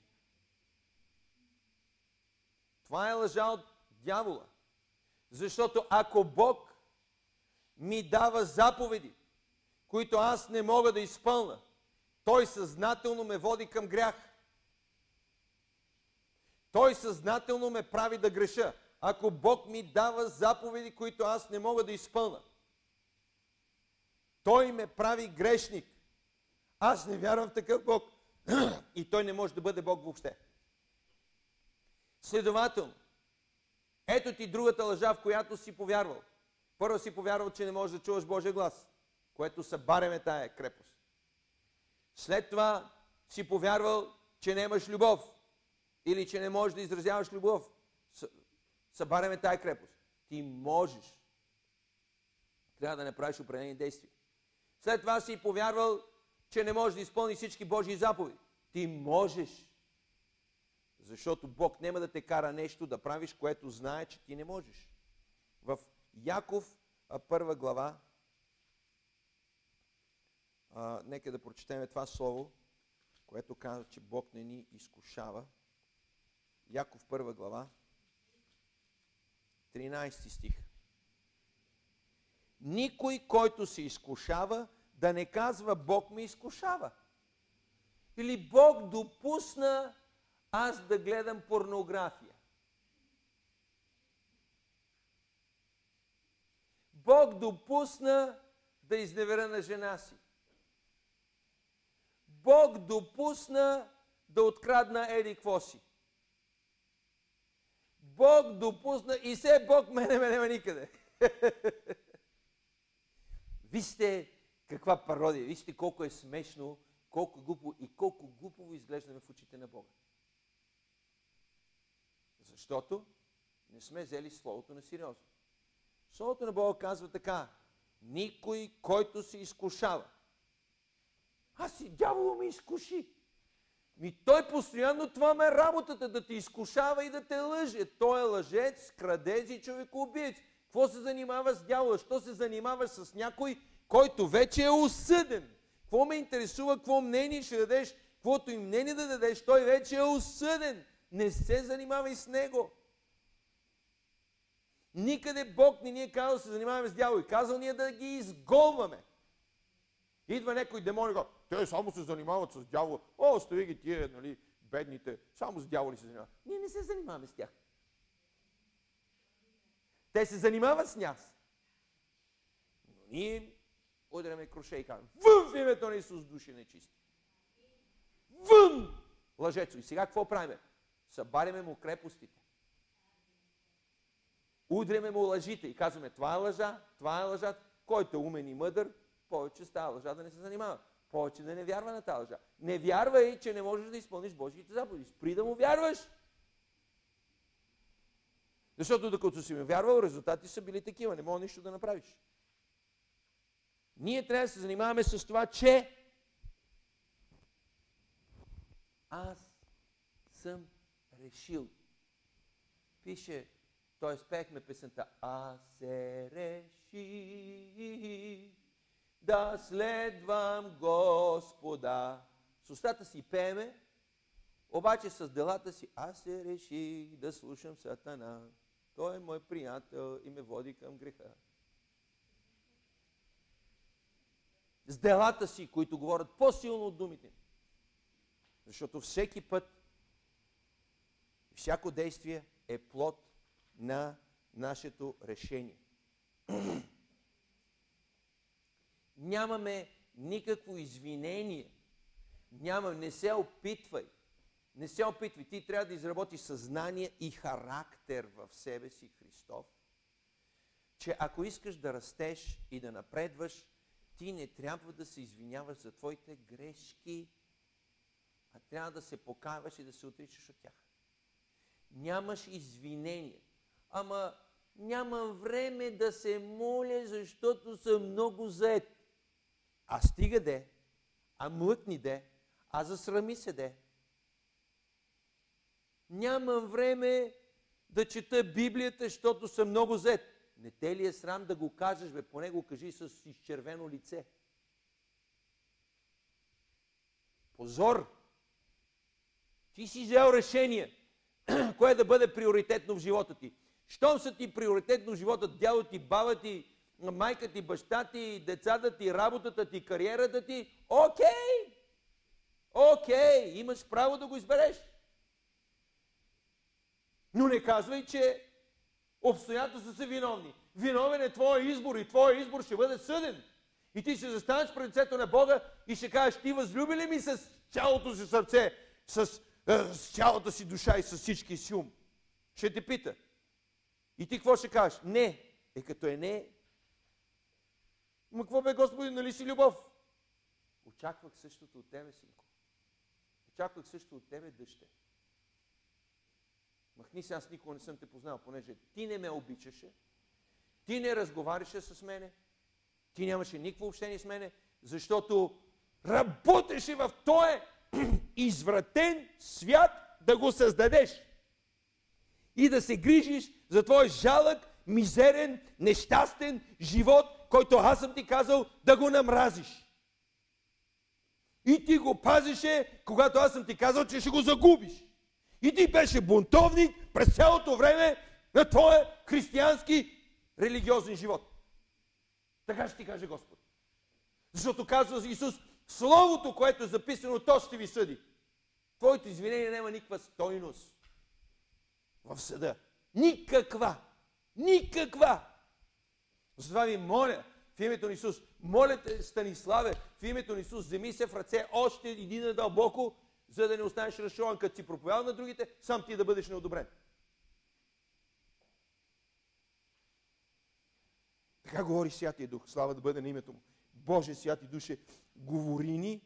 Това е лъжа от дявола. Защото ако Бог ми дава заповеди, които аз не мога да изпълня, Той съзнателно ме води към грях. Той съзнателно ме прави да греша. Ако Бог ми дава заповеди, които аз не мога да изпълня, Той ме прави грешник. Аз не вярвам в такъв Бог. И Той не може да бъде Бог въобще. Следователно, ето ти другата лъжа, в която си повярвал. Първо си повярвал, че не можеш да чуваш Божия глас, което събаряме тая крепост. След това си повярвал, че нямаш любов или че не можеш да изразяваш любов. Събаряме тая крепост. Ти можеш. Трябва да направиш определени действия. След това си повярвал, че не можеш да изпълниш всички Божии заповеди. Ти можеш. Защото Бог няма да те кара нещо да правиш, което знае, че ти не можеш. В Яков 1 глава, нека да прочетем това слово, което казва, че Бог не ни изкушава. Яков 1 глава, 13 стих. Никой, който се изкушава, да не казва Бог ме изкушава. Или Бог допусна аз да гледам порнография. Бог допусна да изневеря на жена си. Бог допусна да открадна еди какво си. Бог допусна и все Бог мене няма никъде. Вижте каква пародия, вижте колко е смешно, колко глупо и колко глупово изглеждаме в очите на Бога. Защото не сме взели Словото на сериозно. Словото на Бога казва така: никой, който се изкушава, Дявола ме изкуши. Той постоянно това ме е работата, да те изкушава и да те лъже. Той е лъжец, крадец и човекоубиец. Какво се занимава с дявола? Що се занимаваш с някой, който вече е осъден? Какво ме интересува, какво мнение ще дадеш, каквото и мнение да дадеш, той вече е осъден. Не се занимавай с него. Никъде Бог не ни е казал да се занимаваме с дявола. И казал ни е да ги изгонваме. Идва някой демон и казва, те само се занимават с дявола. Остави ги тия, нали, бедните, само с дяволи се занимават. Ние не се занимаваме с тях. Те се занимават с нас. Но ние удряме круше и казваме, вън в името на Исус, души нечисти. Вън! Лъжецо. И сега какво правим? Събаряме му крепостите. Удряме му лъжите и казваме, това е лъжа, това е лъжа. Който е умен и мъдър, повече с тази лъжа да не се занимава. Повече да не вярва на тази лъжа. Не вярвай, че не можеш да изпълниш Божиите заповеди. Спри да му вярваш. Защото докато си ме вярвал, резултати са били такива. Не мога нищо да направиш. Ние трябва да се занимаваме с това, че аз съм решил. Пише, т.е. пеехме песента, аз се реших да следвам Господа. С устата си пееме, обаче с делата си, аз се реших да слушам Сатана. Той е мой приятел и ме води към греха. С делата си, които говорят по-силно от думите. Защото всеки път, всяко действие е плод на нашето решение. Нямаме никакво извинение. Не се опитвай. Не се опитвай. Ти трябва да изработиш съзнание и характер в себе си, Христов. Че ако искаш да растеш и да напредваш, ти не трябва да се извиняваш за твоите грешки, а трябва да се покайваш и да се отричаш от тях. Нямаш извинение. Ама нямам време да се моля, защото съм много зает. А стига де, а млъкни де, а засрами се де. Нямам време да чета Библията, защото съм много зает. Не те ли е срам да го кажеш, бе? Поне го кажи с изчервено лице. Позор! Ти си взел решение, кое да бъде приоритетно в живота ти. Щом са ти приоритетно в живота, дядо ти, баба ти, майка ти, баща ти, децата ти, работата ти, кариерата ти, окей, имаш право да го избереш. Но не казвай, че обстоятелства са виновни. Виновен е твоя избор и твоя избор ще бъде съден. И ти ще застанеш пред лицето на Бога и ще кажеш, ти възлюби ли ми с цялото си сърце, с цялата си душа и с всички си ум? Ще те пита. И ти какво ще кажеш? Не. Като е не. Ма какво бе, Господи, нали си любов? Очаквах същото от тебе, синко. Очаквах същото от тебе, дъще. Махни се, аз никога не съм те познал, понеже ти не ме обичаше, ти не разговаряше с мене, ти нямаше никакво общение с мене, защото работеше в този извратен свят да го създадеш и да се грижиш за твой жалък, мизерен, нещастен живот, който аз съм ти казал да го намразиш. И ти го пазеше, когато аз съм ти казал, че ще го загубиш. И ти беше бунтовник през цялото време на твоя християнски религиозен живот. Така ще ти каже Господ. Защото казва Исус, Словото, което е записано, то ще ви съди. Твоето извинение няма никаква стойност в съда. Никаква. Никаква. Затова ви моля, в името на Исус, моля те, Станиславе, в името на Исус, вземи се в ръце още един надълбоко, за да не останеш разчарован, като си проповядал на другите, сам ти да бъдеш неодобрен. Така говори Святия Дух, слава да бъде на името му. Боже, Святи Душе, говори ни,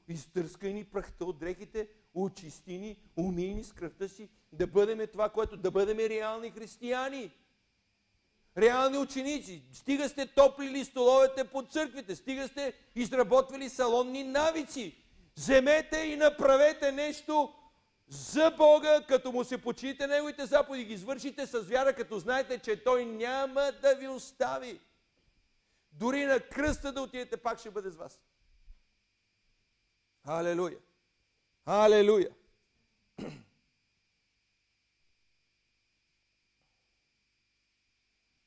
изтърскай ни прахта от дрехите, очисти ни, умий ни с кръвта си, да бъдем това, което да бъдем реални християни. реални ученици, стига сте топлили столовете по църквите, стига сте изработвали салонни навици. Вземете и направете нещо за Бога, като му се почините Неговите заповеди, ги извършите с вяра, като знаете, че Той няма да ви остави. Дори на кръста да отидете, пак ще бъде с вас. Халелуя! Халелуя!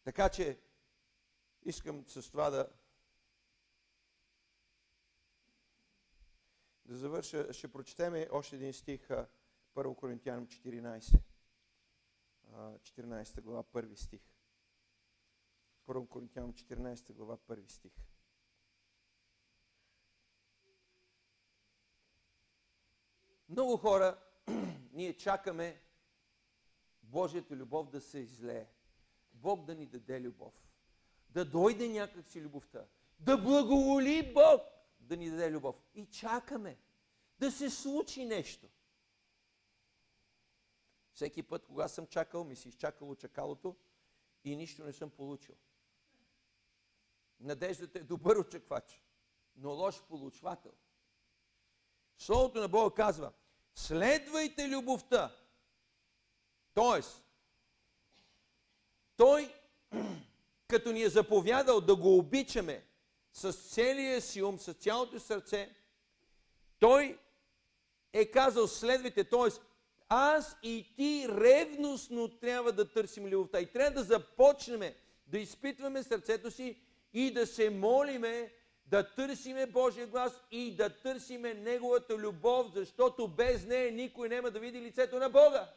Така че, искам с това да завърша. Ще прочетем още един стих, 1 Коринтиян 14. 14 глава, 1 стих. 1 Коринтиян 14 глава, 1 стих. Много хора, ние чакаме Божията любов да се излее. Бог да ни даде любов. Да дойде някак си любовта. Да благоволи Бог да ни даде любов. И чакаме да се случи нещо. Всеки път, кога съм чакал, ми се изчакало чакалото и нищо не съм получил. Надеждата е добър очаквач, но лош получвател. Словото на Бога казва: следвайте любовта. Тоест, Той, като ни е заповядал да го обичаме с целия си ум, с цялото сърце, Той е казал следвайте, т.е. аз и ти ревностно трябва да търсим любовта и трябва да започнем да изпитваме сърцето си и да се молиме, да търсиме Божия глас и да търсиме Неговата любов, защото без нея никой няма да види лицето на Бога.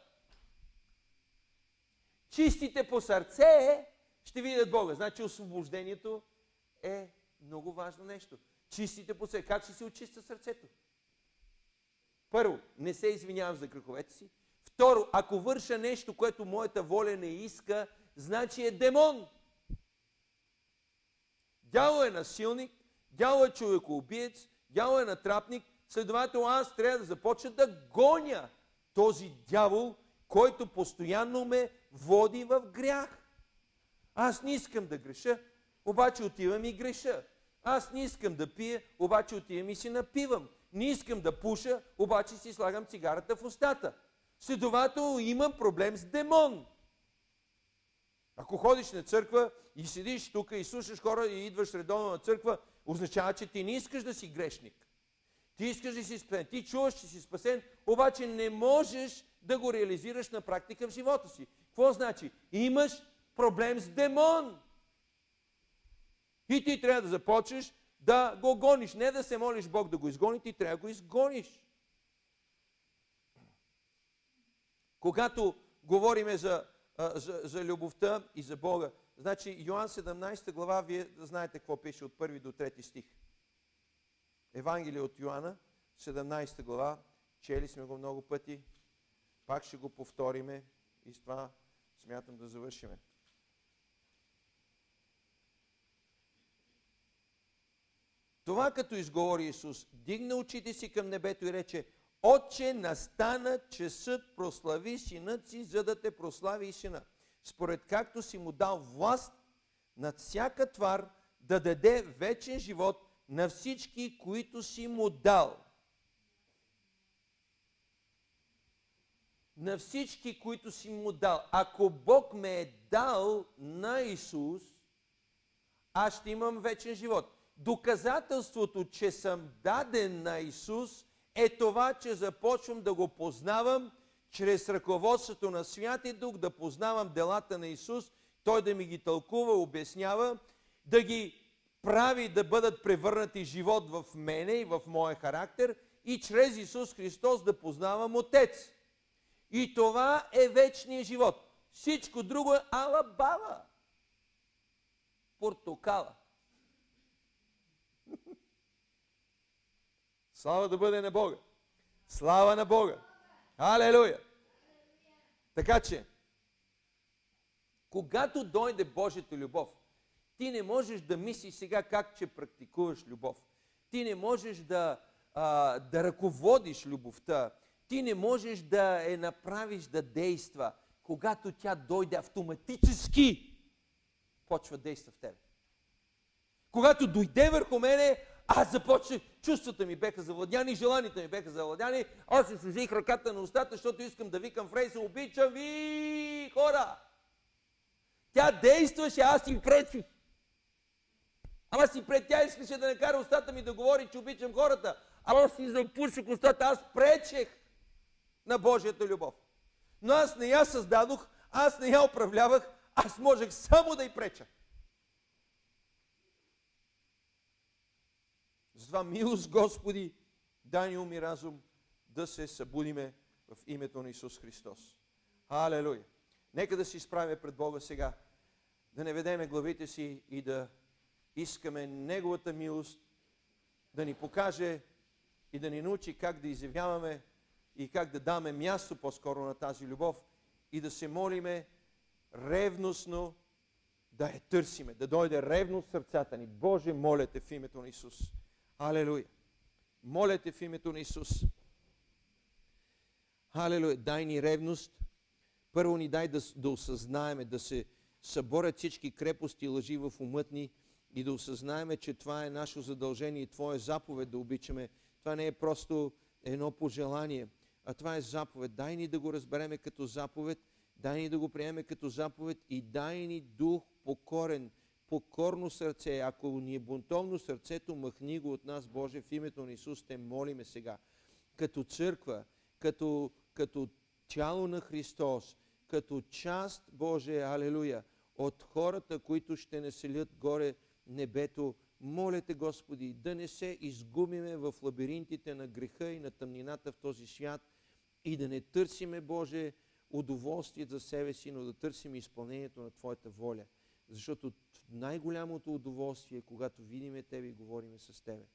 Чистите по сърце ще видят Бога. Значи освобождението е много важно нещо. Чистите по сърце. Как ще се очиста сърцето? Първо, не се извинявам за греховете си. Второ, ако върша нещо, което моята воля не иска, значи е демон. Дявол е насилник, дявол е човекоубиец, дявол е натрапник, следователно аз трябва да започна да гоня този дявол, който постоянно ме води в грях. Аз не искам да греша, обаче отивам и греша. Аз не искам да пия, обаче отивам и си напивам. Не искам да пуша, обаче си слагам цигарата в устата. Следователно имам проблем с демон. Ако ходиш на църква и седиш тук и слушаш хора и идваш редовно на църква, означава, че ти не искаш да си грешник. Ти искаш да си спасен. Ти чуваш, че си спасен, обаче не можеш да го реализираш на практика в живота си. Какво значи? Имаш проблем с демон. И ти трябва да започнеш да го гониш. Не да се молиш Бог да го изгони, ти трябва да го изгониш. Когато говорим за любовта и за Бога, значи Йоан 17 глава, вие знаете какво пише от 1 до 3 стих. Евангелие от Йоанна, 17 глава, чели сме го много пъти, пак ще го повториме и с това смятам да завършиме. Това като изговори Исус, дигна очите си към небето и рече: Отче, настана часът, прослави синът си, за да те прослави и сина. Според както си му дал власт над всяка твар, да даде вечен живот на всички, които си му дал. На всички, които си му дал. Ако Бог ме е дал на Исус, аз ще имам вечен живот. Доказателството, че съм даден на Исус, е това, че започвам да го познавам чрез ръководството на Святия Дух, да познавам делата на Исус, Той да ми ги тълкува, обяснява, да ги прави да бъдат превърнати живот в мене и в моя характер и чрез Исус Христос да познавам Отец. И това е вечният живот. Всичко друго е ала-бала. Портокала. Слава да бъде на Бога. Слава на Бога. Алелуя. Така че, когато дойде Божията любов, ти не можеш да мислиш сега как че практикуваш любов. Ти не можеш да ръководиш любовта. Ти не можеш да я направиш да действа, когато тя дойде автоматически. започва да действа в тебе. Когато дойде върху мене, аз започнах, чувствата ми беха завладяни, желанията ми беха завладяни, аз си сложих ръката на устата, защото искам да викам в рейса, обичам ви, хора! Тя действаше, аз си пречих. Тя искаше да накара устата ми да говори, че обичам хората. Аз си запуших устата, аз пречех на Божията любов. Но аз не я създадох, аз не я управлявах, аз можех само да й преча. Затова милост, Господи, дай ни ум и разум да се събудиме в името на Исус Христос. Алелуя! Нека да се изправим пред Бога сега, да не ведеме главите си и да искаме Неговата милост да ни покаже и да ни научи как да изявяваме и как да даме място по-скоро на тази любов и да се молиме ревностно да я търсиме, да дойде ревност в сърцата ни. Боже, моля те в името на Исус. Алелуя! Моля те в името на Исус. Алелуя! Дай ни ревност. Първо ни дай да осъзнаеме, да се съборят всички крепости и лъжи в умът ни и да осъзнаеме, че това е наше задължение и Твоя заповед да обичаме. Това не е просто едно пожелание, а това е заповед. Дай ни да го разбереме като заповед, дай ни да го приеме като заповед и дай ни дух покорен, покорно сърце. Ако ни е бунтовно сърцето, махни го от нас, Боже, в името на Исус те молиме сега. Като църква, като тяло на Христос, като част, Боже, алелуя, от хората, които ще населят горе небето, моля те, Господи, да не се изгубиме в лабиринтите на греха и на тъмнината в този свят и да не търсиме, Боже, удоволствие за себе си, но да търсим изпълнението на Твоята воля. Защото най-голямото удоволствие е, когато видиме Тебе и говориме с Тебе.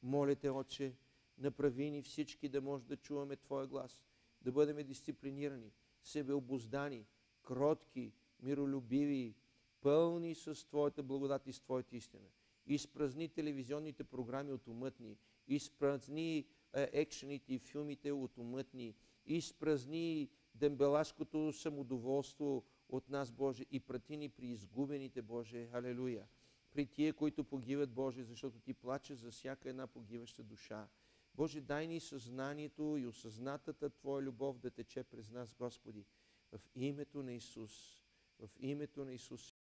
Моля те, Отче, направи ни всички да може да чуваме Твоя глас, да бъдем дисциплинирани, себеобуздани, кротки, миролюбиви, пълни с Твоята благодат и с Твоята истина. Изпразни телевизионните програми от умът ни, изпразни екшените и филмите от умът ни, изпразни дембелашкото самодоволство от нас, Боже, и прати ни при изгубените, Боже, алелуя. При тия, които погиват, Боже, защото Ти плачеш за всяка една погиваща душа. Боже, дай ни съзнанието и осъзнатата Твоя любов да тече през нас, Господи, в името на Исус. В името на Исус